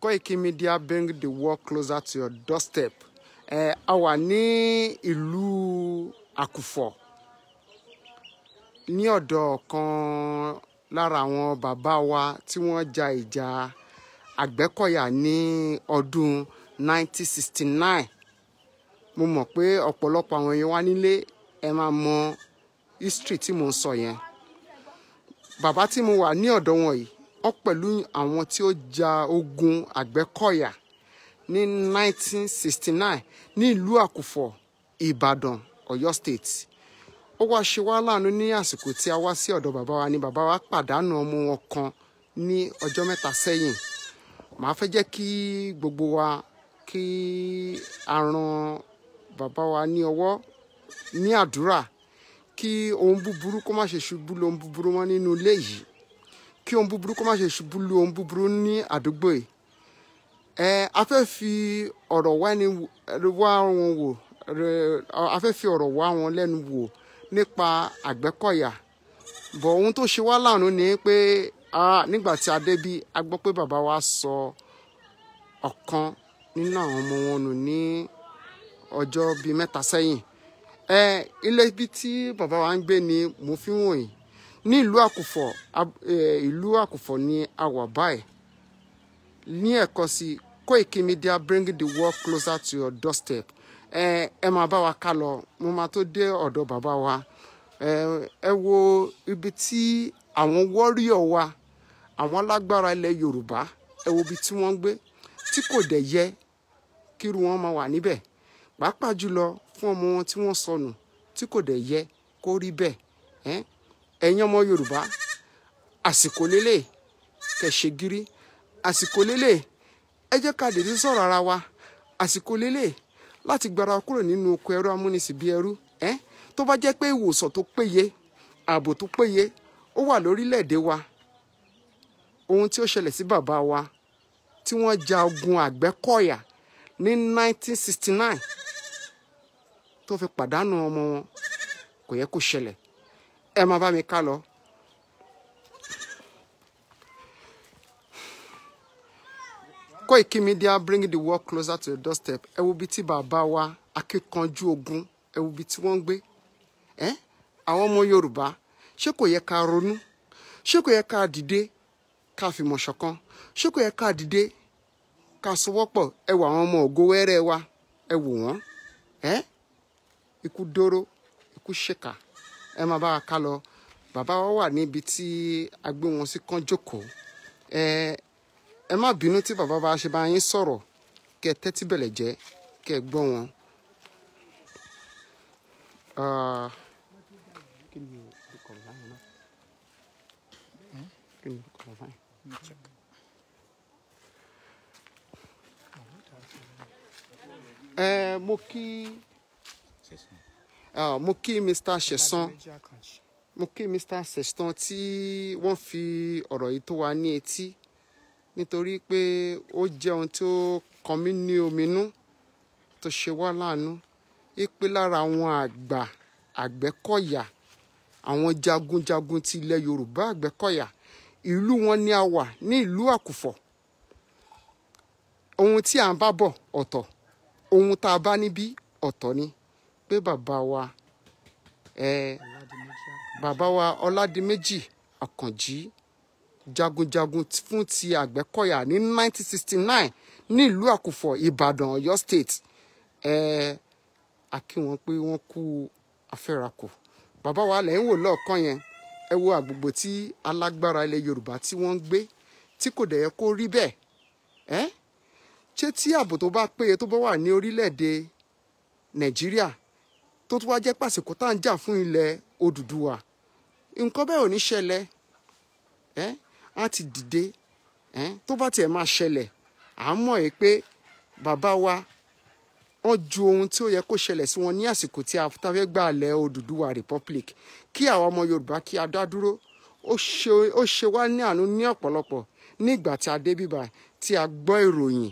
Koiki Media bring the world closer to your doorstep. A wà ní ìlú Àkùfọ̀ ní ọ̀dọ̀ kan lára àwọn bàbá wa tí wọ́n ja ìjà Àgbẹ̀kọ̀yà ní ọdún 1969. Mo mọ̀ pé ọ̀pọ̀lọpọ̀ àwọn èèyàn wá nílé ẹ máa mọ history tí mo ń sọ yẹn. Bàbá tí mo wà ní ọ̀dọ̀ wọn yìí, wọ́n pẹ̀lú àwọn tí ó ja ogun Àgbẹ̀kọ̀yà ní 1969 ní ìlú Àkùfọ̀, Ìbàdàn, Ọ̀yọ́ State. Ó wá ṣe wá láàánú ní àsìkò tí a wá sí ọ̀dọ̀ bàbá wa ni bàbá wa pàdánù ọmọ wọn kan ní ọjọ́ mẹ́ta sẹ́yìn. Màá fẹ́ jẹ́ kí gbogbo wa kí a ran bàbá wa ní ọwọ́ ní àdúrà kí ohun búburú kó má ṣe ṣubú lu ohun búburú wọn nínú ilé yìí, kí ohun búburú kó má ṣe ṣubú lu ohun búburú ní àdúgbò yìí. A fẹ́ fi ọ̀rọ̀ wá wọn wò, a fẹ́ fi ọ̀rọ̀ wá wọn lẹ́nu wò nípa Àgbẹ̀kọ̀yà. Bọ̀ ohun tó ṣe wá láàánú ni pé nígbà tí a dé bí a gbọ́ pé bàbá wa sọ ọ̀kan nínú àwọn ọmọ wọn nù ní ọjọ́ bíi mẹ́ta sẹ́yìn. Ilé ibi tí bàbá wa ń gbé ni mo fi wọ̀nyí ní ìlú Àkùfọ̀. Ìlú Àkùfọ̀ ni a wà báyìí. Ní ẹ̀kọ́ sí Koiki Media bring the world closer to your doorstep. Ẹ máa bá wa ká lọ, mo máa tó dé ọ̀dọ̀ bàbá wa. Ẹ wo ibi tí àwọn warrior wa, àwọn alágbára ilẹ̀ Yorùbá, ẹ wo ibi tí wọ́n ń gbé tí kò dẹ̀ yẹ kírú wọn máa wà níbẹ̀. Pàápàá jùlọ fún ọmọ wọn tí wọ́n sọnù tí kò dẹ̀ yẹ kó rí bẹ́ẹ̀. Ẹ̀yin ọmọ Yorùbá, àsìkò lélẹ̀ kẹ́ ṣe gírí, àsìkò lélẹ̀ ẹ jẹ́ ká dìde sọ̀rọ̀ ara wa, àsìkò lélẹ̀ láti gbára kúrò nínú oko ẹrú amúnisìn bí ẹrú. Tó bá jẹ́ pé ìwòsàn tó péye, ààbò tó péye ó wà lórílẹ̀‐èdè wa, ohun tí ó ṣẹlẹ̀ sí bàbá wa tí wọ́n ja ogun Àgbẹ̀kọ̀yà ní 1969 tó fi pàdánù ọmọ wọn kò yẹ kó ṣẹlẹ̀. Ẹ máa bá mi ká lọ. Koiki Media bring the world closer to your doorstep. Ẹ wo bí tí bàbá wa akíkanjú ogun, ẹ wo bí tí wọ́n ń gbé. Àwọn ọmọ Yorùbá, ṣé kò yẹ ká ronú? Ṣé kò yẹ ká dìde ká fìmọ̀ ṣọ̀kan? Ṣé kò yẹ ká dìde ká sowọ́pọ̀? Ẹ wo àwọn ọmọ ògo wẹ́rẹ́ wa, ẹ wò wọ́n. Ikú dóró, ikú ṣèkà. Ẹ máa bá wa ká lọ. Bàbá wa wà níbi tí a gbé wọn sí kán jókòó. Ẹ má bínú tí bàbá bá ṣe bá yín sọ̀rọ̀, kẹ́ tẹ́tí bẹ̀lẹ̀ jẹ́, kẹ́ gbọ́ wọn. Mo kí Mr. Sesan, mo kí Mr. Sesan tí wọ́n fi ọ̀rọ̀ yìí tó wa ní etí, nítorí pé ó jẹ́ ohun tí ó kan mí ní ominú, tó ṣe wá láàánú. Ìpè lára àwọn àgbà Àgbẹ̀kọ̀yà, àwọn jagunjagun ti ilẹ̀ Yorùbá Àgbẹ̀kọ̀yà, ìlú wọn ni a wà ní ìlú Àkùfọ̀. Ohun tí à ń bá bọ̀ ọ̀tọ̀, ohun tá a bá níbí ọ̀tọ̀ ni. Pé bàbá wa Ọládìméjì Àkànjí, jagunjagun fún ti Àgbẹ̀kọ̀yà ní 1969 ní ìlú Àkùfọ̀, Ìbàdàn, Ọ̀yọ́ State. A kí wọn pé wọ́n kú afẹ́rakù. Bàbá wa lẹ̀ ń wò lọ́ọ̀kan yẹn, ẹ wo àgbègbè tí alágbára ilẹ̀ Yorùbá tí wọ́n ń gbé tí kò dẹ̀ yẹ kó rí bẹ́ẹ̀. Ṣé tí ààbò tó bá péye tó bá wà ní orílẹ̀-èdè Nàìjíríà tó tún wá jẹ́ pàṣípò tá à ń jà fún ilẹ̀ Odùduwà, nǹkan bẹ́ẹ̀ ò ní ṣẹlẹ̀. A ti dìde. Tó bá tiẹ̀ máa ṣẹlẹ̀, à ń mọ̀ pé bàbá wa wọ́n ju ohun tí ó yẹ kó ṣẹlẹ̀ sí wọn ní àsìkò tí a fẹ́ gbà lẹ̀ Odùduwà Republic. Kí àwọn ọmọ Yorùbá kí a dá dúró. Ó ṣe wá ní àánú ní ọ̀pọ̀lọpọ̀ nígbà tí a dé bíbá tí a gbọ́ ìròyìn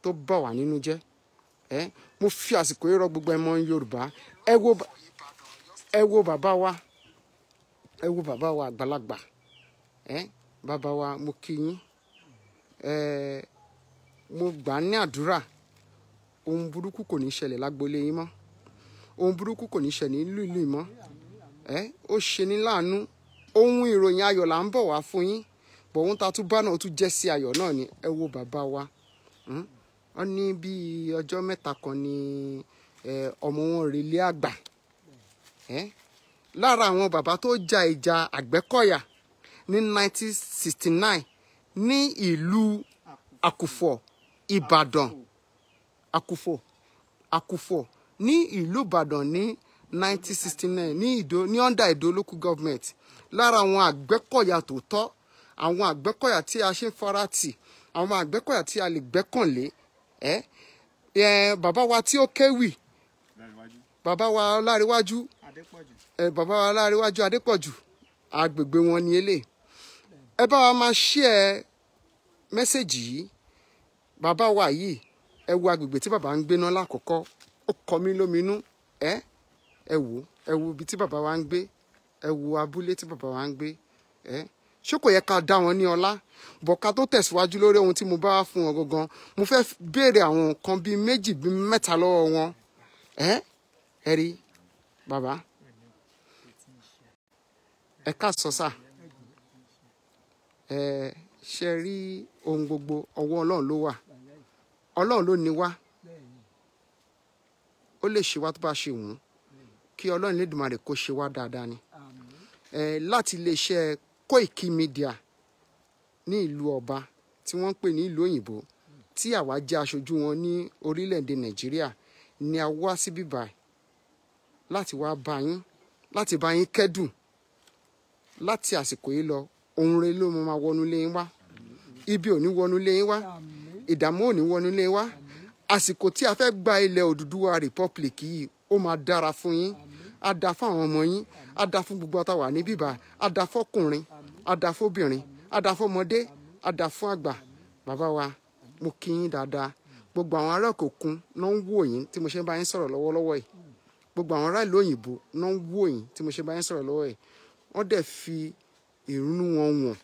tó bà wá nínú jẹ́. Mo fi àsìkò yìí rọ̀ gbogbo ọmọ Yorùbá. Ẹ wo bàbá wa, ẹ wo bàbá wa àgbàlagbà. Bàbá wa, mo kí yín. mo gbà ní àdúrà ohun burúkú kò ní ṣẹlẹ̀ lágboolé yín mọ́, ohun burúkú kò ní ṣẹlẹ̀ nílùú ìlú mọ́. Ó ṣe ní láàánú, ohun ìròyìn ayọ̀ là ń bọ̀ wá fún yín, bọ̀ ohun tá a tún bá náà ó tún jẹ́ sí ayọ̀ náà ni. Ẹ wo bàbá wa, wọ́n ní bí ọjọ́ mẹ́ta kan ni ọmọ wọn relé àgbà. Lára àwọn bàbá tó ja ìjà Àgbẹ̀kọ̀yà ní 1969 ní ìlú Àkùfọ̀ Ìbàdàn, Àkùfọ̀ ní ìlú Ìbàdàn ní 1969 ní under Ìdó local government. Lára àwọn Àgbẹ̀kọ̀yà tòótọ́, àwọn Àgbẹ̀kọ̀yà tí a ṣe ń faratì, àwọn Àgbẹ̀kọ̀yà tí a lè gbẹ́kànlé. Bàbá wa tí ó kéwì, bàbá wa Ọláréwájú, bàbá wa Ọláréwájú Adépọ̀jù, agbègbè wọn ni eléyìí. Ẹ bá wa máa share mẹ́sẹ̀jì yìí. Bàbá wa yìí, ẹ wo agbègbè tí bàbá ń gbé náà lákòókò, ó kọ mí lóminú. Ẹ wo ibi tí bàbá wa ń gbé, ẹ wo abúlé tí bàbá wa ń gbé. Ṣé kò yẹ ká dá wọn ní ọlá? Bọ̀ ká tó tẹ̀síwájú lórí ohun tí mo bá wá fún wọn gangan, mo fẹ́ béèrè àwọn nǹkan bíi méjì bíi mẹ́ta lọ́wọ́ wọn. Ẹ rí bàbá, ẹ ká sọ sá, ṣe rí ohun gbogbo ọwọ́ Ọlọ́run ló wà, Ọlọ́run ló ní wá, ó lè ṣe wá tó bá ṣe wù ú, kí Ọlọ́run Elédùmarè kó ṣe wá dáadáa ni. Láti iléeṣẹ́ Koiki Media ní ìlú ọba tí wọ́n ń pè ní ìlú òyìnbó, tí àwa jẹ́ aṣojú wọn ní orílẹ̀-èdè Nàìjíríà, ni a wá sí bíbá láti wá bá yín, láti bá yín kẹ́dùn. Láti àsìkò yìí lọ, ohun rere ló máa wọnú ilé yín wá, ibi ò ní wọnú ilé yín wá, ìdààmú ò ní wọnú ilé yín wá. Àsìkò tí a fẹ́ gba ilẹ̀ Odùduwà Republic yìí, ó máa dára fún yín, á dá fún àwọn ọmọ yín, á dá fún gbogbo àtàwà ní bíbá, á dá fọ́kùnrin, á dá fóbìnrin, á dá fọ́mọdé, á dá fún àgbà. Bàbá wa, mo kí yín dáadáa. Gbogbo àwọn ará òkè òkun náà ń wò yín tí mo ṣe ń bá yín sọ̀rọ̀ lọ́wọ́lọ́wọ́ yìí. Gbogbo àwọn ará ìlú òyìnbó náà ń wò yín tí mo ṣe ń bá yín sọ̀rọ̀ lọ́wọ́ yìí. Wọ́n dẹ̀ fi ìrúnú wọn wọ̀n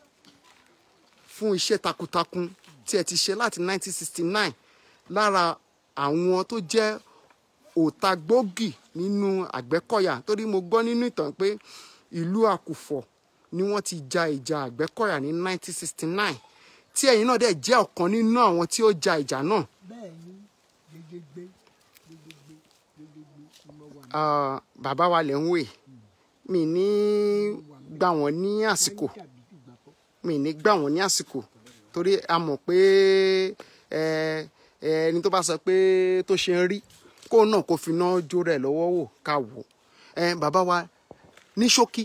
fún iṣẹ́ takuntakun tí ẹ ti ṣe láti 1969. Lára àwọn tó jẹ́ òtagbógì nínú Àgbẹ̀kọ̀yà, torí mo gbọ́ nínú ìtàn pé ìlú Àkùfọ̀ ni wọ́n ti ja ìjà Àgbẹ̀kọ̀yà ní 1969, tí ẹ̀yin náà dẹ̀ jẹ́ ọ̀kan nínú àwọn tí ó ja ìjà náà. Bàbá wa lẹ̀ ń wè, mi ní gbà wọ́n ní àsìkò, torí a mọ̀ pé ẹni tó bá sọ pé tó ṣe ń rí kó náà kó fi náà jó rẹ̀ lọ́wọ́ wò ká wò. Bàbá wa ní ṣókí,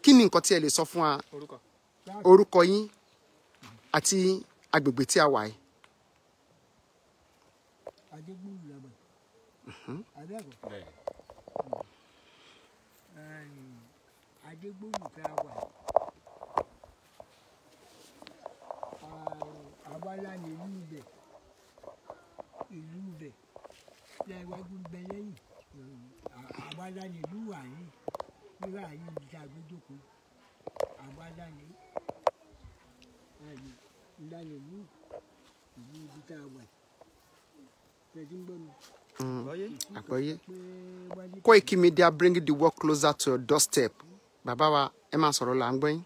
kí ni nǹkan tí ẹ lè sọ fún wa, orúkọ yín àti agbègbè tí a wà yìí? Adégbòlù tá a wà, àwálá ní ìlú ibẹ̀ lẹ́wájú bẹ lẹ́yìn, àwálá ní ìlú wàyí, nígbà yìí ní ká gbójókòó, àwálá ní ìlànà ìlú ibi tá a wà. Tẹ̀sí ń gbọ́ mi. Àgbọ́yé. Koiki Media bringing the work closer to your doorstep. Bàbá wa, ẹ máa sọ̀rọ̀ là ń gbọ́ yín.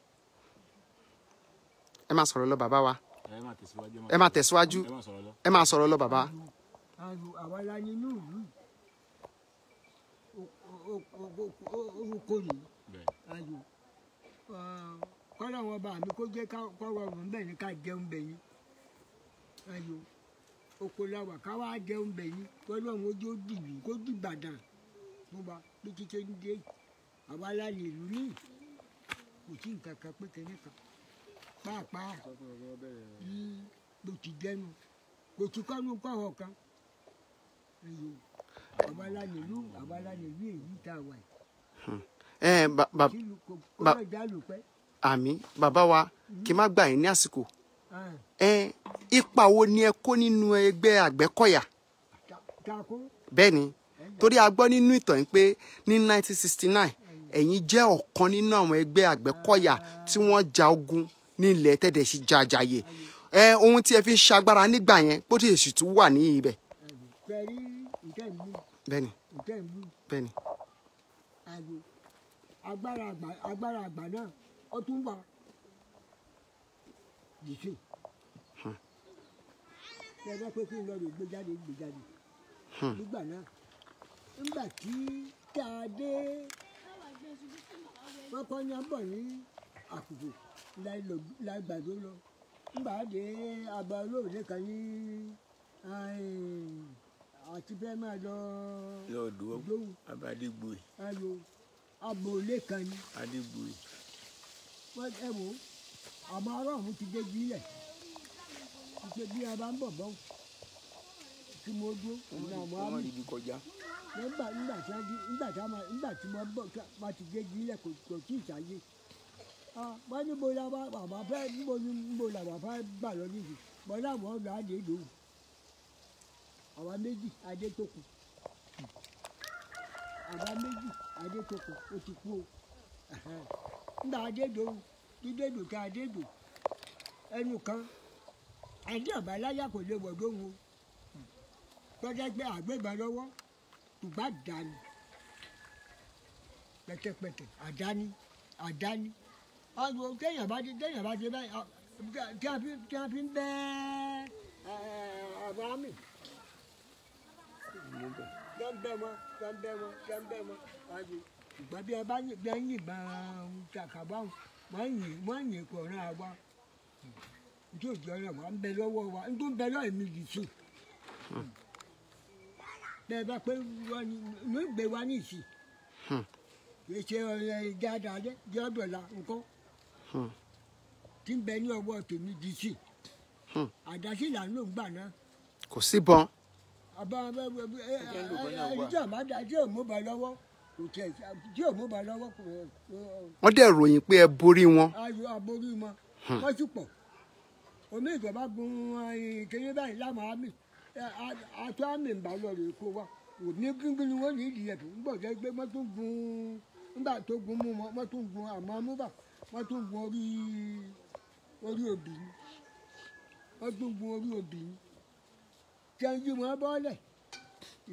Ẹ máa sọ̀rọ̀ lọ bàbá wa. Ẹ máa tẹ̀síwájú. Ẹ máa sọ̀rọ̀ lọ bàbá. Àwa la ní inú ìlú. Orúkọ ni. Ayò. Kọ́lá wọn bá mi kó jẹ́ kọ́ rọrùn bẹ́ẹ̀ ni ká jẹun bẹ́yìn. Ayò. Oko la wà ká wá jẹun bẹ́yìn. Kọ́lọ́run ojú ó dìbì kó dìbàdàn. Mo bá bí títí ń dé. Àwa la ní ìlú ní. Kò sí nǹkan kan pé kẹ́ni kan. Pàápàá ló ti dẹnu. Kò tún kọ́nu pàwọ̀ kan. Àwa la ní ìlú èyí tá a wà yìí. Àmín. Bàbá wa, kí n má gbà yín ní àsìkò. Ipa wo ni ẹ kó nínú ẹgbẹ́ Àgbẹ̀kọ̀yà? Bẹ́ẹ̀ ni, torí a gbọ́ nínú ìtàn yìí pé ní 1969 ẹ̀yin jẹ́ ọ̀kan nínú àwọn ẹgbẹ́ Àgbẹ̀kọ̀yà tí wọ́n ja ogun ní ilẹ̀ tẹ́dẹ̀ sí jàjàyè. ohun tí ẹ fi ń ṣagbára nígbà yẹn bó ti èsì tún wà ní ibẹ̀. Pẹ̀lú nǹkan ìlú. Bẹ́ẹ̀ni. Nǹkan ìlú. Bẹ́ẹ̀ni. Àjò agbára àgbà náà ó tún wà. Jìsì. Ṣé pé kí n lọ rè gbé jáde. Nígbà náà nígbà tí a dé wọ́n kọ́ ní abọ̀ ní àkùkù lágbàdo lọ. Nígbà dé abọ́ olóòrè kan ní àti fẹ́ máa lọ lọ́dún abadégbòye. Ayò abòlé kan ní. Adégbòye. Wọ́n ẹ wò àmọ́ ọlọ́run ti dé bílẹ̀. Ṣé bí a bá ń bọ̀ bọ́ tí mo dúró ọ̀nà àmọ́ àmì. Wọ́n rí ibi kọjá. Nígbà tí mo bọ̀ bá ti dé bílẹ̀ kò tí ì sáyé. Wọ́n ní mo la bàbá fẹ́ mo la bàbá gbà lọ níbi. Mo láwọn ọ̀gá àdé lòun. Àwa méjì adé tó kù. Àwa méjì adé tó kù ó ti kú o. Nígbà adé lòun dídé dò ká adé dò ẹnu kan adé àbáláyà kò lè wọ̀ lóhùn o. Pẹ́kẹ́ pé àgbébọn lọ́wọ́ tùgbà dání pẹ̀tẹ̀pẹ̀tẹ̀ àdáni. Ọ̀gbọ̀n téèyàn bá ti báyìí tí a fi ń bẹ́ àbámi. Jọ́ńbẹ́ wọn. Ìgbà bí ẹ bá yìnbọn kàkàbá wọ́n yìn kò rán àwa. Tí ò jọ náà wà ń bẹ lọ́wọ́ wa ń tún bẹ lọ́ọ̀ mi jì sí. Bẹ́ẹ̀ bá pé wọ́n ní gbé wa ní ìsìn. Kì í ṣe dáadáa jẹ́ ọ̀dọ̀la nǹkan. Tí ń bẹ ní ọwọ́ tèmi jì sí. Àdásí là ń lò ń gbà náà. Kò sí bọn. Tí ò mú ba lọ́wọ́ tí ò mú ba lọ́wọ́ kò. Wọ́n dẹ̀ ròyìn pé ẹ borí wọn. Ayò aborí wọn wọ́n sì pọ̀. Omi ìjọba gun kéré báyìí lámà ámì àtọ́ àmì ń bá lọ rè kó wa. Òní gígùn ni wọ́n ní ìdíyẹ tó ń bọ̀ jẹ́ pé wọ́n tún gun nígbà tó gun mú wọn wọ́n tún gun àmọ́ amúbà wọ́n tún gun orí òbí ni. Wọ́n tún gun orí òbí ni. Tí a ń jí wọn bọ́ọ̀lẹ̀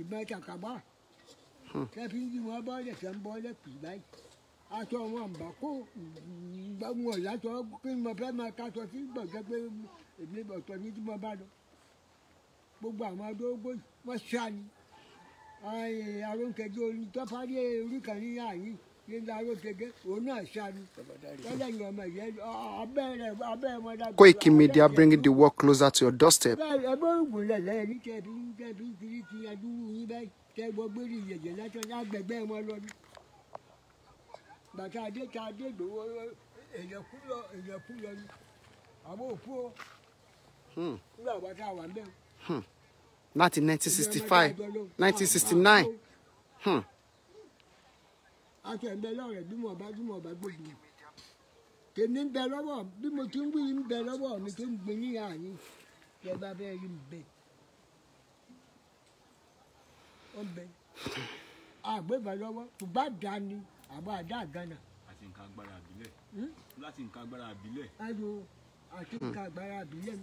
ìbọn kàkàbá tí a fi ń jí wọn bọ́ọ̀lẹ̀ tí a ń bọ́ọ̀lẹ̀ pì báyìí. Aṣọ wọn ń bà kó wọn látọ̀ kí n mọ fẹ́ máa kásọ sí gbọ̀ngàn pé èmi ọ̀tọ̀ ní tí mo bá lọ. Gbogbo àwọn adógó yìí wọ́n ṣá ni. Aróńkẹ́jọ́ orin tó parí orí kan ní àyín ní aróńkẹ́jọ́ òun náà ṣá ni. Tẹ́lẹ̀ ní ọmọ ìyẹn abẹ́ wọn dàgbà. Koiki Media bringing the work closer to your doorstep. Ẹ bó ògùn lẹ̀lẹ́ ní tẹ̀bí kiri ti adúrú yín báyìí tẹ́ gbọ́ gbórí ìyẹ̀jẹ̀ látọ̀ ní agbègbè wọn lọ ní. Bàtà adé gbowó èèyàn kú lọ ni àwọn òkú o. Nígbà wà tá a wà ń bẹ̀. Láti 1965 1969. Aṣọ ẹ̀ńbẹ́ lọ́rẹ̀ bí mo bá gbòdì. Tèmi ń bẹ lọ́wọ́ bí mo ti ń wí ń bẹ lọ́wọ́ mi tó ń gbin ní àyín. Tẹ́ bá fẹ́ rí mi bẹ́ẹ̀. Ó ń bẹ. Àgbébọn lọ́wọ́ ṣùgbọ́n àdáni àbọ̀ àdá àgànà. Àti nǹkan agbára àbílẹ̀. Láti nǹkan agbára àbílẹ̀. Ayò àti nǹkan agbára àbílẹ̀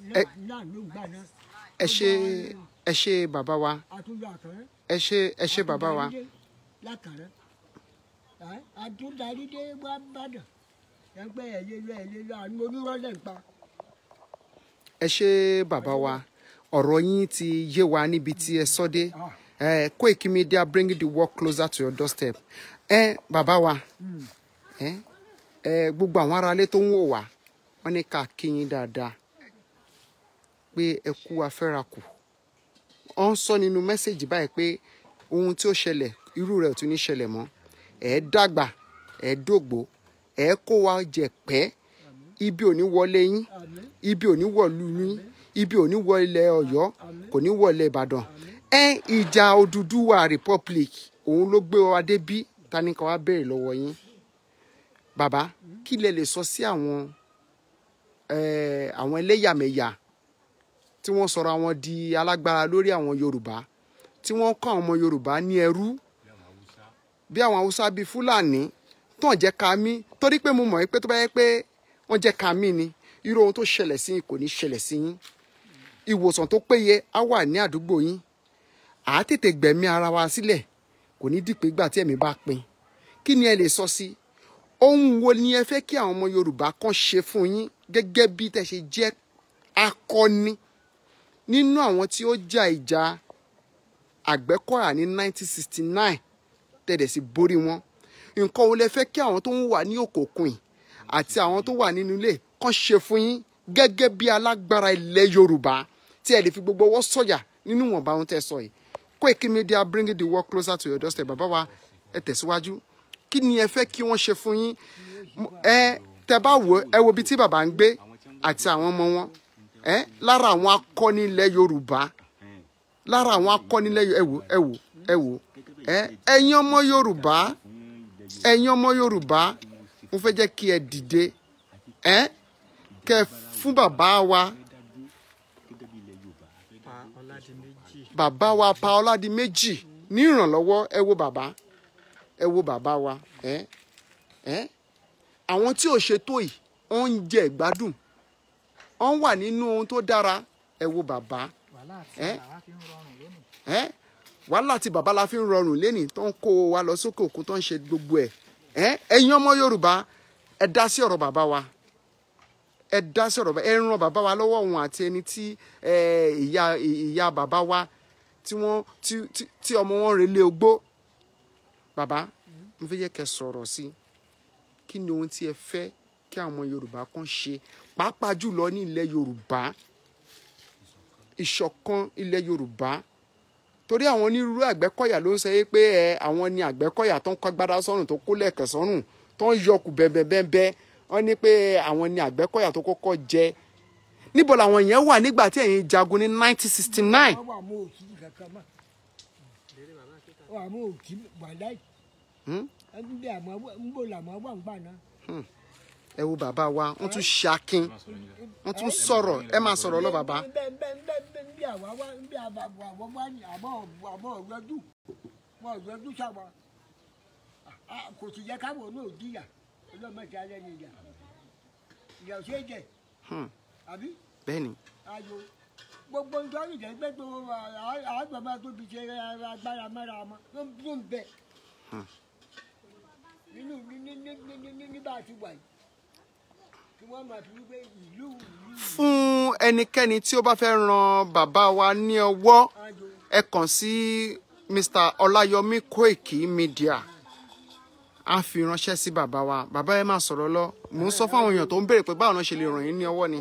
náà ló ń gbà náà. Ẹ ṣé bàbá wa. Àtúndà àkàrẹ́. Ẹ ṣé bàbá wa. Lákàrẹ́. Àtúndarí dé wá bàdàn. Ẹgbẹ́ ẹ̀yẹ lọ àní onírọ́lẹ̀ ń pa. Ẹ ṣé bàbá wa. Ọ̀rọ̀ yín ti yé wa níbi tí ẹ sọ dé. Koiki Media bringing the work closer to your doorstep. Bàbá wa. Gbogbo àwọn aráalé tó ń wò wá wọ́n ní ká kí yín dáadáa pé ẹ kú afẹ́rakù. Wọ́n ń sọ nínú mẹ́sẹ̀gì báyìí pé ohun tí ó ṣẹlẹ̀ irú rẹ̀ ò tún ní ṣẹlẹ̀ mọ́. Ẹ dàgbà ẹ dògbò ẹ kó wa jẹ pẹ́ ibi ò ní wọlé yín ibi ò ní wọ̀lú yín ibi ò ní wọ ilẹ̀ Ọ̀yọ́ kò ní wọ ilẹ̀ Ìbàdàn. Ìjà Odùduwà Republic òun ló gbé wa dé bí tani kan wá béèrè lọ́wọ́ yín. Bàbá kí lẹ lè sọ sí àwọn ẹlẹ́yàmẹ̀yà tí wọ́n sọ̀rọ̀ àwọn di alágbára lórí àwọn Yorùbá tí wọ́n kọ́ àwọn ọmọ Yorùbá ní ẹrú bí àwọn Haúsá bíi Fúlàní tó ń jẹ́ Kàmí torí pé mo mọ̀ pé tó bá yẹ pé wọ́n jẹ́ Kàmí ni irú ohun tó ṣẹlẹ̀ sí yín kò ní ṣẹlẹ̀ sí yín. Ìwòsàn tó péye á wà ní àdúgbò yín. À á tètè gbẹ̀mí ara wa sílẹ̀, kò ní dìpé ìgbà tí ẹ̀mí bá pin. Kí ni ẹ lè sọ sí? Ohun wo ni ẹ fẹ́ kí àwọn ọmọ Yorùbá kan ṣe fún yín gẹ́gẹ́ bí tẹ́ ṣe jẹ́ akọni nínú àwọn tí ó jà ìjà Àgbẹ̀kọ̀yà ní 1969 tẹ̀dẹ̀ sí borí wọn? Nǹkan wo lẹ fẹ́ kí àwọn tó ń wà ní òkè òkun yìí àti àwọn tó wà nínú ilé kan ṣe fún yín gẹ́gẹ́ bí alágbára ilẹ̀ Yorùbá tí ẹ lè fi gbogbo ọwọ́ sọ̀yà nínú ìwọ̀nba ohun tẹ́ sọ yìí? Koiki Media bringing the world closer to your doorstep. Bàbá wa, ẹ tẹ̀síwájú. Kí ni ẹ fẹ́ kí wọ́n ṣe fún yín? Tẹ́ bá wò ẹ wo ibi tí bàbá ń gbé àti àwọn ọmọ wọn. Lára àwọn akọni ilẹ̀ Yorùbá, lára àwọn akọni ilẹ̀ ẹ wò ẹ̀yin ọmọ Yorùbá, ẹ̀yin ọmọ Yorùbá, mo fẹ́ jẹ́ kí ẹ dìde kẹ́ fún bàbá wa, bàbá wa Pa Ọládìméjì ní ìrànlọ́wọ́. Ẹ wo bàbá, ẹ wo bàbá wa. Àwọn tí ò ṣe tó yìí wọ́n ń jẹ ìgbádùn, wọ́n wà nínú ohun tó dára. Ẹ wo bàbá, wàhálà tí bàbá la fi ń rọrùn lénìí, tó ń kó wa lọ sókè òkun, tó ń ṣe gbogbo ẹ̀. Ẹ̀yin ọmọ Yorùbá, ẹ dá sí ọ̀rọ̀ bàbá wa, ẹ dá sí ọ̀rọ̀, ẹ ràn bàbá wa lọ́wọ́, òun àti ẹni tí ìyá bàbá wa tí ọmọ wọn relé ogbó. Bàbá, mo fẹ́ yẹ kẹ́ sọ̀rọ̀ sí kí ni ohun tí ẹ fẹ́ kí àwọn ọmọ Yorùbá kan ṣe, pàápàá jùlọ ní ilẹ̀ Yorùbá, ìṣọ̀kan ilẹ̀ Yorùbá. Torí àwọn onírúurú Àgbẹ̀kọ̀yà ló ń sọ pé àwọn ni Àgbẹ̀kọ̀yà tó ń kọ́ gbádá sọ́rùn, tó kó lẹ̀kẹ̀ sọ́rùn, tó ń yọkù bẹ́ẹ̀bẹ́ẹ̀bẹ́. Wọ́n ní pé àwọn ni Àgbẹ̀kọ̀yà tó kọ́kọ́ jẹ. Níbo làwọn yẹn wà nígbà tí ẹ̀yin jagun ní 1969? Ẹ wo bàbá wa, wọ́n tún ṣakin, wọ́n tún sọ̀rọ̀. Ẹ máa sọ̀rọ̀ lọ bàbá. Kò sì yẹ káwọn náà jìyà, ọlọ́mọdé alẹ́ ni ìyà ò ṣe é jẹ. Àbí? Bẹ́ẹ̀ni. Ayò gbogbo ń tọ́jú jẹ́ pé àgbàmọ́ tó fi ṣe agbára mẹ́ra ọmọ ló ń bẹ nínú nígbà tí wà yìí kí wọ́n máa fi wípé ìlú. Fún ẹnikẹ́ni tí ó bá fẹ́ ran bàbá wa ní ọwọ́, ẹ kàn sí Mr. Ọláyọmí Koiki Media. A fi ránṣẹ́ sí bàbá wa. Bàbá ẹ máa sọ̀rọ̀ lọ. Mò ń sọ fún àwọn èèyàn tó ń béèrè pé báwo náà ṣe lè ràn yín ní ọwọ́ ni.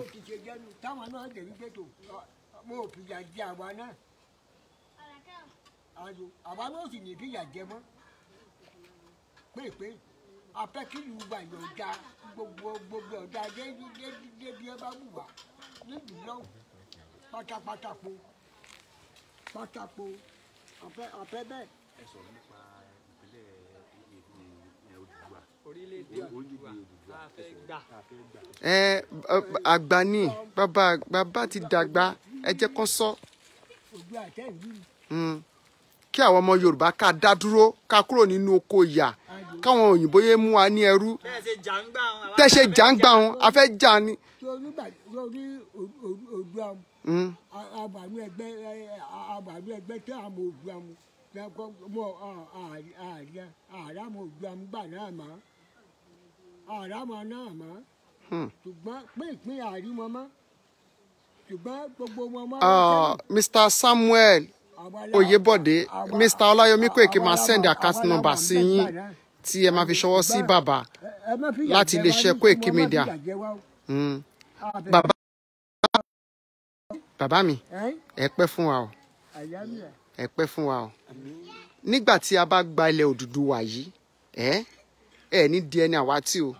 Táwọn náà dẹ̀ wípé tó mo ò fìyà jẹ àwa náà. Àwa náà sì ní fìyà jẹ mọ́. Pé afẹ́kìlú wa yọ̀ọ̀dà gbogbo ọ̀dà débi ẹ bá wù wá nílùú lọ́wọ́ pátápátá po afẹ́ bẹ́ẹ̀. Ẹ sọ̀rọ̀ nípa ìpínlẹ̀ Odùduwà. Orílẹ̀-èdè Odùduwà tá a fẹ́ gbà. Àgbà ni bàbá ti dàgbà, ẹ jẹ́ kán sọ. Ojú àtẹ̀yìn. Kí àwọn ọmọ Yorùbá ká dá dúró, ká kúrò nínú oko ìyà, káwọn òyìnbó yé mú wa ní ẹrú. Tẹ́ ṣe jàǹgbà wọn, a fẹ́ jà ni. Sórí Oòduà àbànú ẹgbẹ́ tí àwọn Oòduà mọ̀ àràmọ̀ Oòduà gbà náà mọ́ àràmọ̀ náà mọ́ ṣùgbọ́n pé ìpín àrímọ́ mọ́ ṣùgbọ́n gbogbo wọn mọ́. Mr. Samuel Oyèbọ̀dé, Mr. Ọláyọmí Koiki máa send account number sí yín tí ẹ máa fi ṣọwọ́ sí bàbá láti iléeṣẹ́ Koiki Media. Bàbá mi, ẹ pẹ́ fún wa o, ẹ pẹ́ fún wa o. Nígbà tí a bá gba ilẹ̀ Odùduwà yìí, ẹ ní di ẹni àwátì o,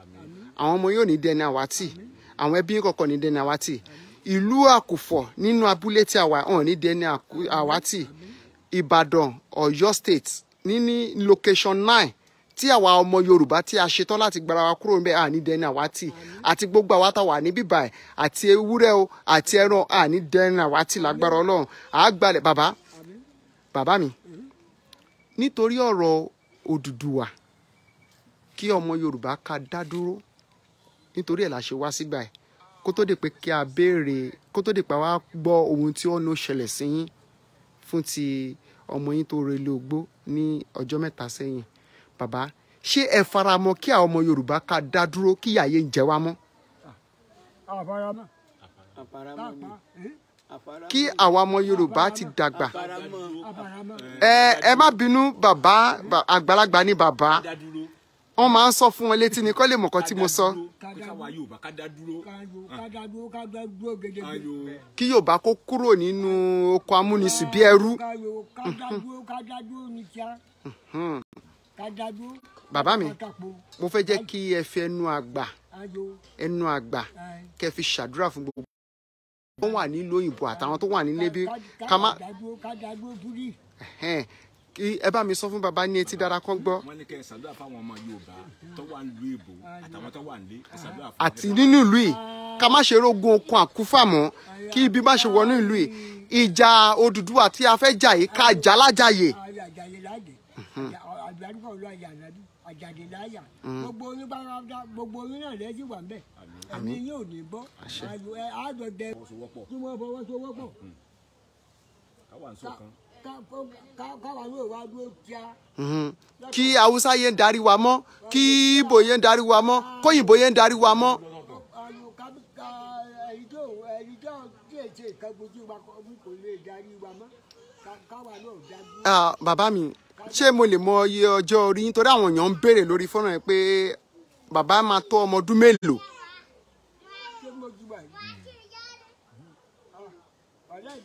àwọn ọmọ yóò ní di ẹni àwátì, àwọn ẹbí kọ̀ọ̀kan ní di ẹni àwátì. Ìlú Àkùfọ̀ nínú abúlé tí a wà hàn ní di ẹni àwátì. Ìbàdàn, Ọ̀yọ́ State ní location 9 tí àwa ọmọ Yorùbá tí a ṣetán láti gbára wa kúrò níbẹ̀ àní dẹni àwátì, àti gbogbo àwa tá wà ní bíbà ẹ̀ àti ewúrẹ́ o àti ẹran àní dẹni àwátì lágbára Ọlọ́run. Àgbàlẹ̀ bàbá mi, nítorí ọ̀rọ̀ Odùduwà, kí ọmọ Yorùbá ká dá dúró, nítorí ẹ̀ la ṣe wá sígbà ẹ̀. kó tó di pé kí a béèrè kó tó di pé wá gbọ́ ohun tí ó ń ṣẹlẹ̀ sí yín fún ti ọmọ yín tó relé ogbó ní ọjọ́ mẹ́ta sẹ́yìn bàbá ṣé ẹ faramọ́ kí àwọn ọmọ Yorùbá ká dá dúró kí ìyà yẹn jẹ wá mọ́. àfaramọ́. kí àwa ọmọ Yorùbá ti dàgbà àfaramọ́. ẹ má bínú bàbá àgbàlagbà ní bàbá wọ́n máa ń sọ fún wọn létí ni kó lè mọ̀ nǹkan tí mo sọ. káwa Yorùbá ká dá dúró. ká dá dúró gẹ́gẹ́. kí Yorùbá kó kúrò nínú oko amúnisìn bí ẹrú. ká dá dúró ní kíá. ká dá dúró. bàbá mi mo fẹ́ jẹ́ kí ẹ fi ẹnu àgbà kẹ́ fi ṣàdúrà fún gbogbo tó wà nílùú òyìnbó àtàwọn tó wà nílé bí ká má. ká dá dúró fúrí. kí ẹ bá mi sọ fún bàbá ní etí dára kan gbọ́. wọ́n ní kẹ́ ẹ ṣàdúrà fáwọn ọmọ Yorùbá tó wà nílùú èbó àtàwọn tó wà nílé ẹ ṣàdúrà fún. àti nínú ìlú yìí ká má ṣe rógun okun àkúfà mọ́ kí ibi má ṣe wọnú ìlú yìí ìjà Odùduwà tí a fẹ́ jà yìí ká jà lájàyè. àjàyè láàyè àgbàdúgbò ló àjàdè láyà gbogbo oyún bá wà dá gbogbo oyún náà lẹ́sìn wà ń bẹ̀ ẹ̀mí yóò ní bọ́ àjọ̀dẹ tí wọ́n fọwọ́sowọ́pọ̀ káwa ń ṣọ̀kan. káwa náà wá dúró kíá. kí Haúsá yẹn darí wa mọ́ kí Ìgbò yẹn darí wa mọ́ kóyìnbó yẹn darí wa mọ́. ẹni tó tí èsè ìkẹ́gbójú wa kò lè darí wa mọ́ káwa náà dájú. bàbá mi ṣé mo lè mọ iye ọjọ́ orí yín torí àwọn èèyàn ń béèrè lórí fọ́nrán yẹn pé bàbá máa tó ọmọ ọdún mélòó. ṣé mo ti wà yìí ọ̀rẹ́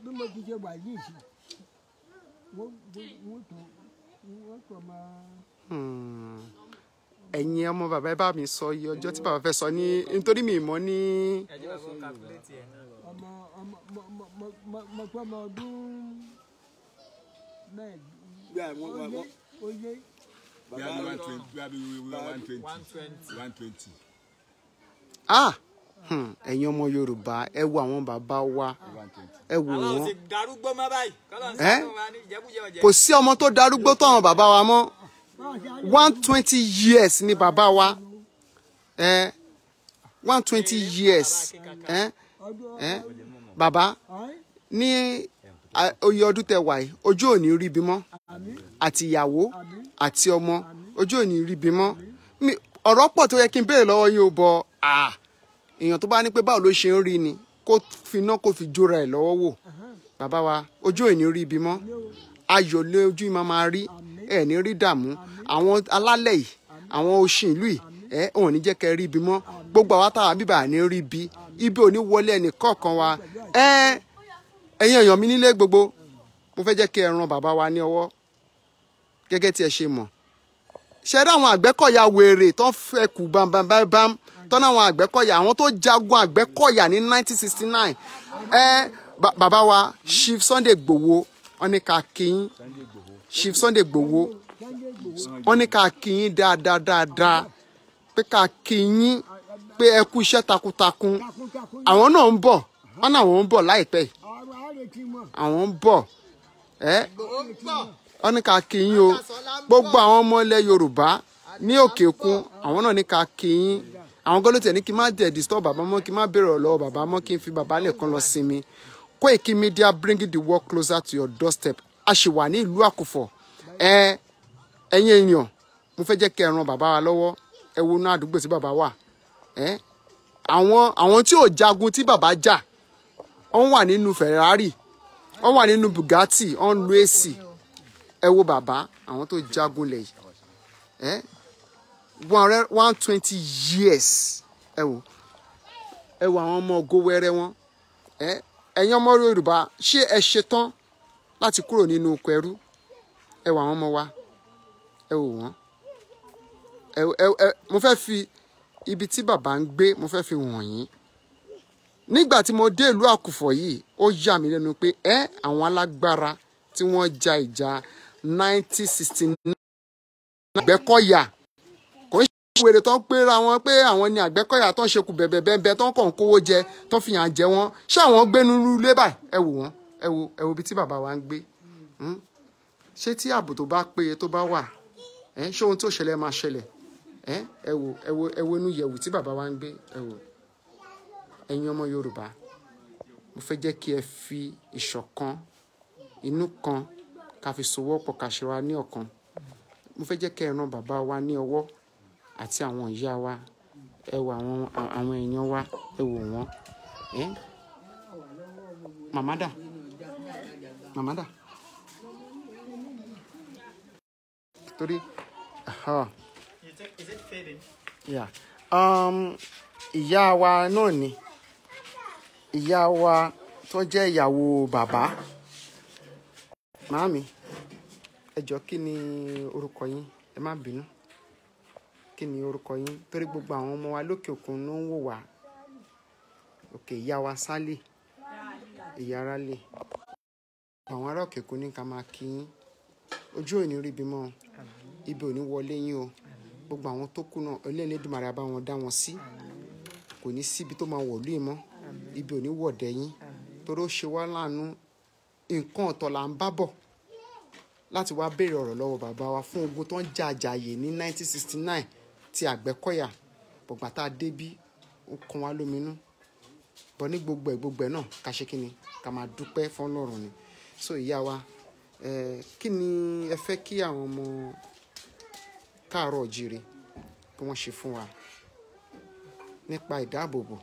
bí mo ti ṣe wà yìí sí wọ́n tó máa. ẹ̀yin ọmọ bàbá ẹ bá mi sọ iye ọjọ́ tí bàbá fẹ́ sọ ní nítorí mi mọ̀ ní. mo tó ọmọ ọdún mẹ́ẹ̀ẹ́dì. Oye. bí a bí 120. ẹ̀yin ọmọ Yorùbá ẹ wo àwọn bàbá wa ẹ wò wọ́n. kò sí ọmọ tó darúgbó tó àwọn bàbá wa mọ́ 120 years ni bàbá wa 120 years bàbá ní oyè ọdún tẹ wà yìí ojú ò ní rí bímọ àti ìyàwó àti ọmọ ojú ò ní rí bímọ ọ̀rọ̀ pọ̀ tó yẹ kí n béèrè lọ́wọ́ yín ó bọ èèyàn tó bá ní pé báwo ló ṣe ń rí ni kó fi iná kó fi jóra ẹ̀ lọ́wọ́ wò bàbá wa ojú ò ní rí bímọ ayọ̀ lé ojú yìí máa rí ẹ̀ ní rí dààmú àwọn alálẹ̀ yìí àwọn oṣìn ìlú yìí òun ní jẹ́ kẹ́ rí bímọ gbogbo àwa táwa bíbà ní rí bí ibi ò ní wọlé ẹnì kọ̀ọ̀kan wa ẹ̀yin èèyàn mi nílé gbogbo mo fẹ́ jẹ́ kí ẹ ran bàbá wa ní ọwọ́ gẹ́gẹ́ tí ẹ ṣe mọ̀ ṣe rí àwọn àgbẹ̀kọ̀yà wèrè tó ń fẹ́ kù bámbámbám tọ́nà àwọn àgbẹ̀kọ̀yà àwọn tó jagun àgbẹ̀kọ̀yà ní 1969 bàbá wa Chief Sunday Igboho wọ́n ní ká kí yín Chief Sunday Igboho wọ́n ní ká kí yín dáadáa pé ká kí yín pé ẹ kú iṣẹ́ takuntakun àwọn náà ń bọ̀ wọ́n náà wọ́n ń bọ̀ láìpẹ́ àwọn ń bọ̀ wọ́n ní ká kí yín o gbogbo àwọn ọmọ ilẹ̀ Yorùbá ní òkè òkun àwọn náà ní ká kí yín àwọn gọ́lọ́tẹ̀ ní kí n má dẹ̀ disturb bàbá mọ́ kí n má bèrè ọ̀lọ́wọ́ bàbá mọ́ kí n fi bàbá lẹ́ẹ̀kan lọ sinmi Koiki Media bringing the world closer to your doorstep a ṣì wà ní ìlú Àkùfọ̀ ẹ̀yin èèyàn mo fẹ́ jẹ́ kẹ́ ẹ ran bàbá wa lọ́wọ́ ẹ wo náà àdúgbò tí bàbá wà àwọn tí ò jagun tí bàbá jà wọ́n wà nínú Ferrari wọ́n wà nínú Bugatti wọ́n lu AC ẹ wo bàbá àwọn tó jagun lẹ̀ yìí 120 years ẹ wo àwọn ọmọ ògo wẹrẹ wọn ẹ̀yin ọmọ Yorùbá ṣé ẹ ṣetán láti kúrò nínú oko ẹrú ẹ wo àwọn ọmọ wa ẹ wò wọ́n mo fẹ́ fi ibi tí bàbá ń gbé mo fẹ́ fi wọ̀nyí nígbà tí mo dé ìlú Àkùfọ̀ yìí ó yà mí lẹ́nu pé àwọn alágbára tí wọ́n ja ìjà 1969 Àgbẹ̀kọ̀yà kò ń ṣe wèrè tó ń pera wọn pé àwọn ni Àgbẹ̀kọ̀yà tó ń ṣekú bẹ̀bẹ̀bẹ̀ tó ń kàn kówó jẹ tó fi hàn jẹ wọn ṣé àwọn gbénu ilé báyìí ẹ wò wọ́n ẹ wo ibi tí bàbá wa ń gbé ṣé tí ààbò tó bá péye tó bá wà ṣé ohun tó ṣẹlẹ̀ máa ṣẹlẹ̀ ẹ wo inú yẹ̀wù tí bàbá wa ń gbé ẹ wò ẹ̀yin ọmọ Yorùbá mo fẹ́ jẹ́ kí ẹ fi ìṣọ̀kan inú kan ká fi sowọ́pọ̀ ká ṣe wa ní ọ̀kan. Mo fẹ́ jẹ́ kí ẹ ran bàbá wa ní ọwọ́ àti àwọn ìyá wa, ẹ wo àwọn èèyàn wa, ẹ wò wọ́n. Màmá dà, màmá dà. Torí Is it fading? yeah. Ìyá wa náà ni ìyá wa tó jẹ́ ìyàwó bàbá. Màámi, ẹ jọ̀ọ́ kí ni orúkọ yín? Ẹ má bínú. Kí ni orúkọ yín? Torí gbogbo àwọn ọmọ wa lókè òkun ló ń wò wá. Òkè ìyá wa Sálì, ìyá Rálì. Àwọn ará òkè òkun ní ká máa kí yín. Ojú ò ní rí ibi mọ́, ibi ò ní wọlé yín o. Gbogbo àwọn tó kù náà Elédùmarè á bá wọn dá wọn sí. Kò ní síbi tó máa wọ̀lú yìí mọ́, ibi ò ní wọ̀dẹ̀ yín. Torí ó ṣe wá láàánú, nǹkan ọ̀tọ̀ là ń bá bọ̀ láti wá béèrè ọ̀rọ̀ lọ́wọ́ bàbá wa fún ogun tó ń jà àjàyè ní 1969 ti Àgbẹ̀kọ̀yà. Bọ̀gbà tá a débí ó kan wá lóminú. Bọ̀ ní gbogbo ẹ̀ náà ká ṣe kí ni? Ká máa dúpẹ́ fún Ọlọ́run ni. So ìyá wa, kí ni ẹ fẹ́ kí àwọn ọmọ káàárọ̀ oòjíire kí wọ́n ṣe fún wa nípa ìdáàbòbò?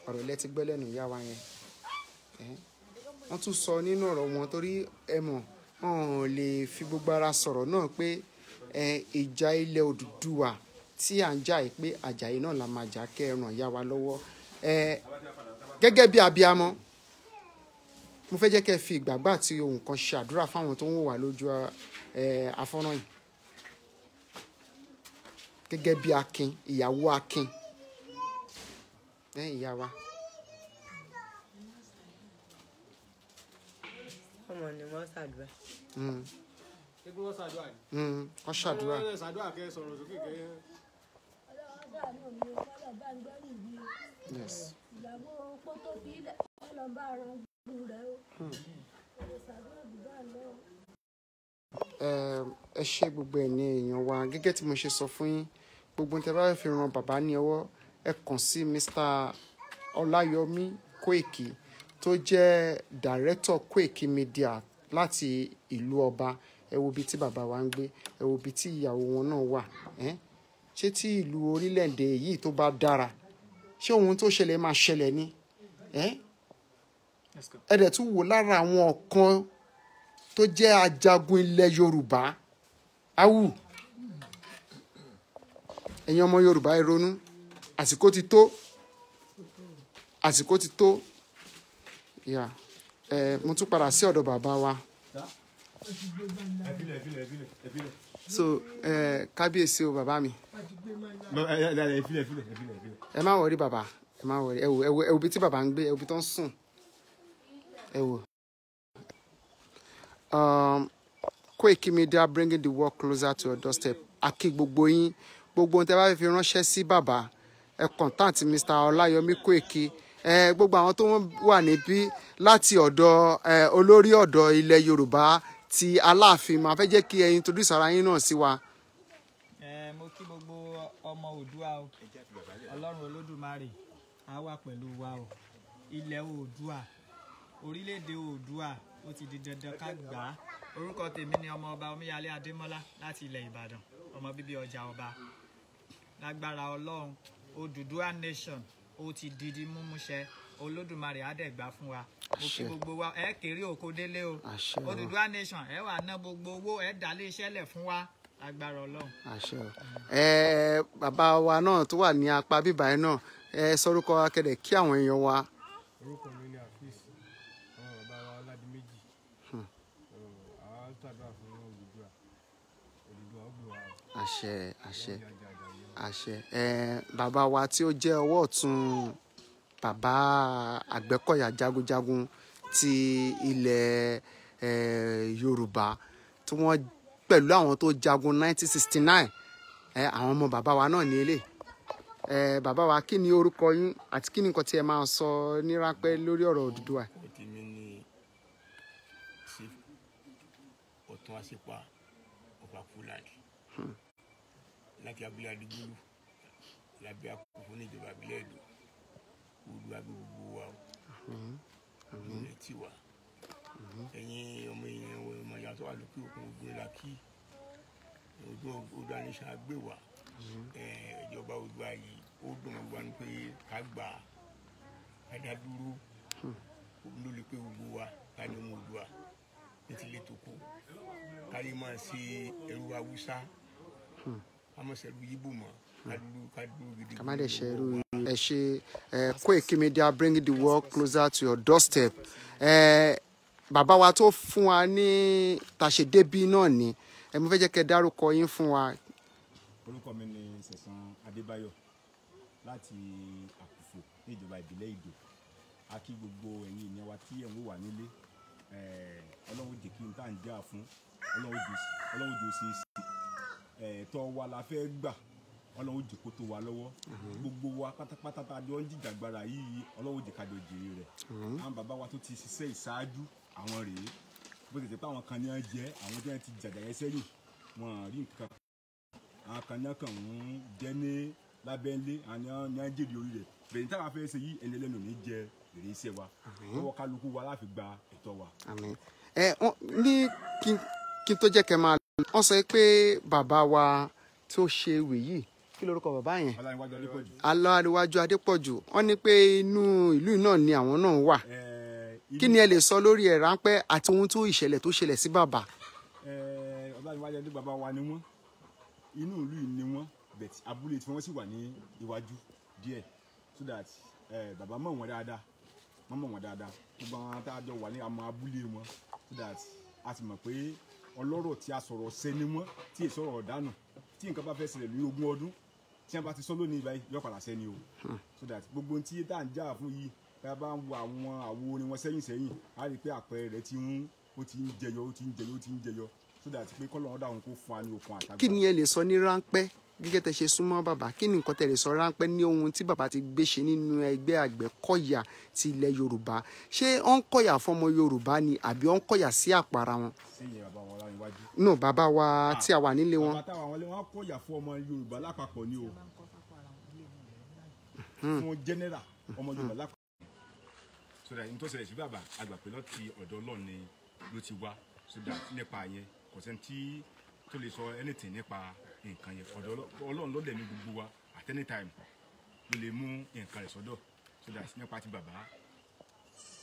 Ọ̀rọ̀ lẹ ti gbọ́ lẹ́nu ìyá wa yẹn. Wọ́n tún sọ nínú ọ̀rọ̀ wọn torí ẹ mọ̀ wọn ò lè fi gbogbo ara sọ̀rọ̀ náà pé ìjà ilẹ̀ Odùduwà tí à ń jà yìí pé àjàyè náà la máa jà kẹ́ ẹ ràn ìyá wa lọ́wọ́. Gẹ́gẹ́ bí abiyamọ mo fẹ́ jẹ́ kẹ́ fi ìgbàgbọ́ àti ohun kan ṣe àdúrà fáwọn tó ń wò wá lójú afọ́nrán yìí. Gẹ́gẹ́ bí Akin, ìyàwó Akin. Ìyá wa. Ọmọ ni wọ́n ṣàdúrà. Ṣé wọ́n ṣàdúrà ni? Wọ́n ṣàdúrà. Wọ́n ṣàdúrà kẹ́ sọ̀rọ̀ sókè kẹ́. Yes. Ẹ ṣe gbogbo ẹ̀ ní èèyàn wa gẹ́gẹ́ tí mo ṣe sọ fún yín, gbogbo ní tẹ́ bá fi ran bàbá ní ọwọ́ ẹ kàn sí Mr. Ọláyọmí Kóìkì tó jẹ́ Director Kóìkì Media láti ìlú ọba. Ẹ wo ibi tí bàbá wa ń gbé, ẹ wo ibi tí ìyàwó wọn náà wà. Ṣé tí ìlú orílẹ̀-èdè yìí tó bá dára, ṣé ohun tó ṣẹlẹ̀ máa ṣẹlẹ̀ ni? Ẹ dẹ̀ tún wò lára àwọn kan tó jẹ́ ajagun ilẹ̀ Yorùbá. Awù, ẹ̀yin ọmọ Yorùbá ẹ ronú, àsìkò ti tó, àsìkò ti tó. Mo tún padà sí ọ̀dọ̀ bàbá wa. So kábíyèsí o bàbá mi. Ẹ má wọrí bàbá, ẹ má wọrí. Ẹ wo ibi tí bàbá ń gbé, ẹ wo ibi tó ń sùn. Ẹ wo. Kóìkì Media bringing the work closer to your doorstep. Akí gbogbo yín, gbogbo ohun tí ẹ bá fi ránṣẹ́ sí bàbá ẹ contact Mr. Ọláyọmí Kóìkì. Gbogbo àwọn tó wà níbí láti ọ̀dọ̀ olórí ọ̀dọ̀ ilẹ̀ Yorùbá ti Aláàfin máa fẹ́ jẹ́ kí ẹ introduce ara yín náà sí wa. Mo kí gbogbo ọmọ Oòduà o. Ọlọ́run Olódùmarè á wà pẹ̀lú wa o. Ilẹ̀ Oòduà, orílẹ̀-èdè Oòduà ó ti di dandan ká gbà á. Orúkọ tèmi ni ọmọ ọba Omíyalé Adémọ́lá láti ilẹ̀ Ìbàdàn, ọmọ bíbí ọjà ọba. Lágbára Ọlọ́run, Odùduwà nation ó ti di múmúṣẹ. Olódùmarè á dẹ̀ gbà fún wa. Mo kí gbogbo wa ẹ kéré oko délé o. Odùduwà nation ẹ wà ná gbogbo owó ẹ dálé iṣẹ́ lẹ̀ fún wa. Lágbára Ọlọ́run. Àṣẹ o. Bàbá wa náà tó wà ní apá bíbá ẹ náà sọrúkọ akẹ́dẹ̀ kí àwọn èèyàn wa. Orúkọ mi ni Afis, àwọn bàbá wa Ọládìméjì. Àwọn ṣàdúrà fún Odùduwà. Odùduwà ó gbé wa. Àṣẹ, àṣẹ, àṣẹ. Bàbá wa tí ó jẹ́ ọwọ́ ọ̀tún bàbá Àgbẹ̀kọ̀yà jagunjagun ti ilẹ̀ Yorùbá tí wọ́n pẹ̀lú àwọn tó jagun 1969. Àwọn ọmọ bàbá wa náà ní eléyìí. Bàbá wa kí ni orúkọ yín àti kí ni nǹkan tí ẹ máa sọ ní ráńpẹ́ lórí ọ̀rọ̀ Odùduwà? Èmi ni Chief Ọ̀tún wá sípa ọ̀pá Fúlàní láti abúlé Adigbolu lábẹ́ àkókò níjọba ìbílẹ̀ Ẹdó Oòduà gbogbo wa ìrìn tí wà ẹ̀yin ọmọ èèyàn ọmọ ìyá tó wà lókè òkun ogun la kí Oòduà nation gbé wá ìjọba Oòduà yìí ó dùn mọ́ wa ní pé ká gbà á dá dúró ló lè pé gbogbo wa ká ní ọmọ Oòduà ní tilé tó kù káyé máa ṣe ẹrú Haúsá ká má ṣẹrú Yíbò mọ́ ká dúró gidi. Ká má dẹ̀ ṣẹrú ẹ ṣe Koiki Media bringing the world closer to your doorstep. Bàbá wa tó fún wa ní tàṣedébí náà ni mo fẹ́ jẹ́ kẹ́ dárúkọ yín fún wa. Orúkọ mi ni Sẹ̀san Adébáyọ̀ láti Àkùfò ní ìjọba ìbílẹ̀ Ìdó. A kí gbogbo ẹ̀yin ìyẹn wa tí ẹ̀ ń wò wá nílé. Ọlọ́run jẹ́ kí n tá à ń jà fún Ọlọ́run jẹ́ ṣe é sí. Tọ́ wa la fẹ́ gbà Ọlọ́run jẹ́ kó tó wa lọ́wọ́. Gbogbo wa pátápátá tá a jọ ń jìjàgbara yìí Ọlọ́run jẹ́ ká jọ jèrè rẹ̀. Àwọn bàbá wa tó ti ṣiṣẹ́ ìṣáájú àwọn rèé bó ti tẹ́ pé àwọn kan ní wọ́n jẹ́ àwọn tí wọ́n ti jàjà yẹn sẹ́yìn wọn rí nǹkan àwọn kan náà kàn ń jẹ́ ní lábẹ́lé àwọn ní wọ́n jèrè orí rẹ̀ bẹ̀rẹ̀ ní táwọn afẹ́ ṣe yí ẹni ẹlẹ́nu ní jẹ èrè iṣẹ́ wa lọ́wọ́ kálukú wa láfi gba ẹ̀tọ́ wa. Ní kí n tó jẹ́ kẹ́ máa lọ wọ́n sọ pé bàbá wa tó ṣe ìwé yìí kí lórúkọ bàbá yẹn Ọláníwájú Adépọ̀jù wọ́n ní pé inú ìlú náà ni àwọn náà wà. Kí ni ẹ lè sọ lórí ẹ̀ ráńpẹ́ àti ohun tó ìṣẹ̀lẹ̀ tó ṣẹlẹ̀ sí bàbá? Ọláníwájú Adé bàbá wa ni wọ́n inú ìlú yìí ni wọ́n bẹ̀t abúlé tí wọ́n sì wà ní iwájú díẹ̀ so that bàbá mọ̀ wọ́n dáadáa gbogbo àwọn tá a jọ wà ní àmọ́ abúlé wọn so that a sì mọ̀ pé ọlọ́rọ̀ tí a sọ̀rọ̀ ṣẹ ni wọ́n tí èso ọ̀rọ̀ dànù tí nǹkan bá fẹ́ ṣẹlẹ̀ ní 20 ọdún tí wọ́n bá ti sọ lónìí báyìí yọ padà sẹ́ni o so that gbogbo ohun tí tá à ń jà fún yìí tá a bá ń wo àwọn àwo orin wọn sẹ́yìn a rí i pé àpẹẹrẹ rẹ̀ ti ń jẹyọ so that pé kọ́lọ́ ọ̀dà òun kò fún wa ní okun àtàgbà. Kí ni ẹ lè sọ ní ráńpẹ́ gẹ́gẹ́ tẹ́ ṣe súnmọ́ bàbá kí ni nǹkan tẹ́ lè sọ ráńpẹ́ ní ohun tí bàbá ti gbé ṣe nínú ẹgbẹ́ Àgbẹ̀kọ̀yà ti ilẹ̀ Yorùbá ṣé ó ń kọ̀yà fọmọ Yorùbá ni àbí ó ń kọ̀yà sí àpárá wọn? Sẹ́yìn bàbá wọn Ọláníwájú. No, bàbá wa tí a wà nílé wọn. Bàbá táwọn wọlé wọn kọ̀yà fún ọmọ Yorùbá lápapọ̀ ni o fún general ọmọ Yorùbá lápapọ̀. So that nítorí ṣẹlẹ̀ sí bàbá àgbàpẹ́ lọ́ti ọ̀dọ̀ Ọlọ́run ni ló ti wá so that nípa yẹn kò sẹ́ni tí tó lè sọ anything nípa nǹkan yẹn ọ̀dọ̀ Ọlọ́run ló dẹ̀ ní gbogbo wa at any time ló lè mú nǹkan rẹ̀ sọ́dọ̀ so that nípa ti bàbá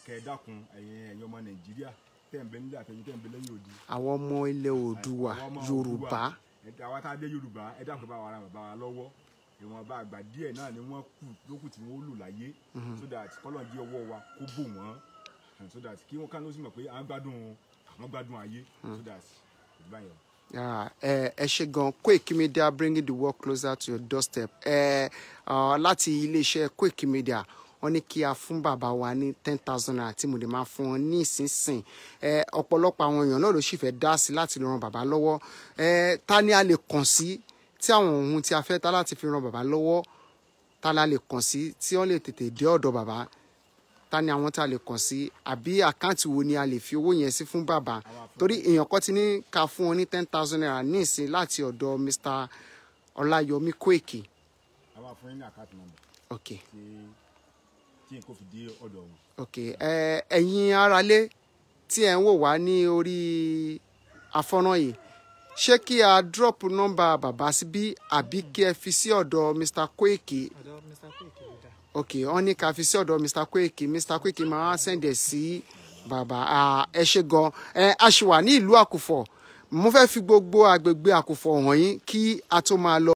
kẹ́ ẹ dákun ẹ̀yin ọmọ Nàìjíríà tẹ̀ ń bẹ nílẹ̀ àtẹ̀yìn tẹ̀ ń bẹ lẹ́yìn odi. Àwọn ọmọ ilẹ̀ Oòduà Yorùbá. Àwa tá a dé Yorùbá ẹ dákun bá wa ra bàbá wa lọ́wọ́ ìwọ̀nba àgbà díẹ̀ náà ni wọ́n kù lókù tí wọ́n lò láyé so that kọ́lọ̀ jí ọwọ́ wa kó bò wọ́n so that kí wọ́n ká ló sì mọ̀ pé àwọn gbádùn ayé so that ìbáyọ̀. Ẹ ṣé gan Koiki Media bringing the world closer to your doorstep. Láti iléeṣẹ́ Koiki Media wọ́n ní kí a fún bàbá wa ní 10,000 naira tí mo lè máa fún wọn ní ìsinsìn. Ọ̀pọ̀lọpọ̀ àwọn èèyàn náà ló sì fẹ́ dá sí láti ran bàbá lọ́wọ́. Ta ni a lè kàn sí tí àwọn ohun tí a fẹ́ ta láti fi ran bàbá lọ́wọ́ ta la lè kàn sí tí wọ́n lè tètè dé ọ̀dọ̀ bàbá? Ta ni àwọn tá a lè kàn sí àbí àkáǹtì wo ni a lè fi owó yẹn sí fún bàbá? Torí èèyàn kan ti ní ká fún wọn ní 10,000 naira ní ìsìn láti ọ̀dọ̀ Mr. Ọláyọmí Koiki. Àwa fún yín ní àkáǹtì nọ́mbà. Ok. Tí n kò fi dé ọ̀dọ̀ wọn. Ok. Ẹ̀yin aráalé tí ẹ̀ ń wò wá ní orí afọ́nrán yìí ṣé kí a drop nọ́mbà bàbá síbí àbí kí ẹ fi sí ọ̀dọ̀ Mr. Koiki? Ok, wọ́n ní ká fi sí ọ̀dọ̀ Mr. Koiki máa sẹ́ndẹ̀ sí bàbá. Ẹ ṣé gan. A ṣì wà ní ìlú Àkùfọ̀ mo fẹ́ fi gbogbo agbègbè Àkùfọ̀ hàn yín kí a tó máa lọ.